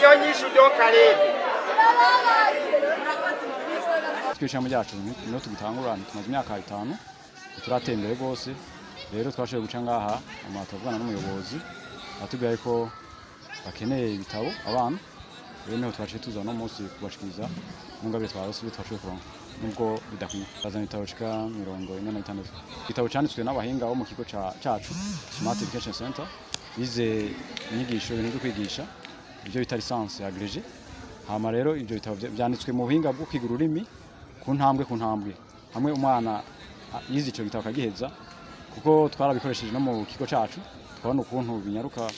niyo nyishu do Karebe. Twishamo ryacu no tugitangurana tumaze imyaka 5 turateye imbere rwose. Rero twashoboye guca ngaha amatavugana n'umuyobozi atubwiye ko bakeneye ibitabo abana. Rero niho twaciye tuza no munsi kubashikiriza n'ingabire twarose bitwashoboye kuronka nubwo bidakwiye. Bazana ibitabo cika 46. Igitabo cyanditswe n'abahinga bo mu kigo cacu Smart Education Center bize inyigisho ibintu byo kwigisha ibyo bita licence agrégée. Hama rero ibyo bitabo byanditswe mu buhinga bwo kwiga ururimi ku ntambwe hamwe umwana yize ico gitabo kagiheza kuko twarabikoresheje no mu kigo cacu twabona ukuntu binyaruka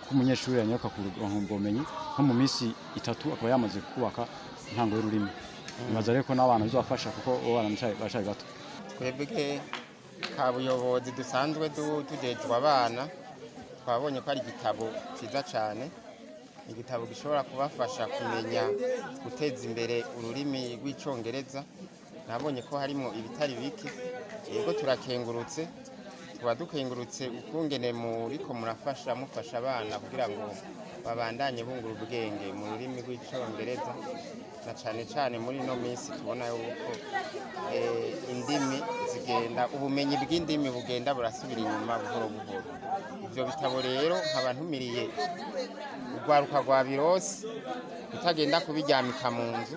kumunyeshuri yanyaruka kuronka ubumenyi nko mu minsi 3 akaba yamaze kubaka intango y'ururimi. Nibaza rero ko n'abana bizofasha kuko abana bashaka bato. Twebwe kabuyobozi dusanzwe tujejwe abana twabonye ko ari igitabo cyiza cyane, igitabo gishobora kubafasha kumenya guteza imbere ururimi rw'icyongereza. Nabonye ko harimo ibitari bike, yego turakengurutse, tuba dukengurutse ukungene muriko mufasha abana kugira ngo babandanye bungura ubwenge mu rurimi rw'icyongereza, na cyane muri no minsi tubona yuko indimi zigenda, ubumenyi bw'indimi bugenda burasubira inyuma buhoro buhoro. Ivyo bitabo rero nkabantumiriye urwaruka rwa Birose utagenda kubiryamika mu nzu,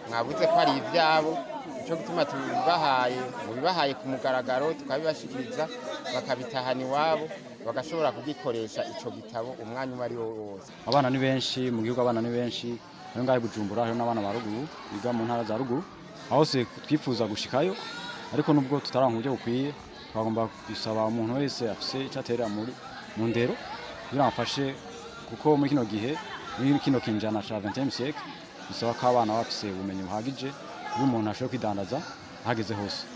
mwabuze ko ari ivyabo, cyo gutuma tubibahaye ku mugaragaro tukabibashikiriza bakabitahana iwabo bagashobora kugikoresha ico gitabo umwanya ari wo wose. Abana ni benshi mu gihugu, abana ni benshi rero ngaye Bujumbura rero n'abana ba ruguru biga mu ntara za ruguru aho se twifuza gushikayo, ariko nubwo tutaranka uburyo bukwiye twagomba gusaba umuntu wese afise icatera mu ndero kugira amfashe, kuko muri kino gihe muri kino kinjana ca 20e siècle bisaba ko abana bafise ubumenyi buhagije iyo umuntu ashobora kwidandaza hageze hose.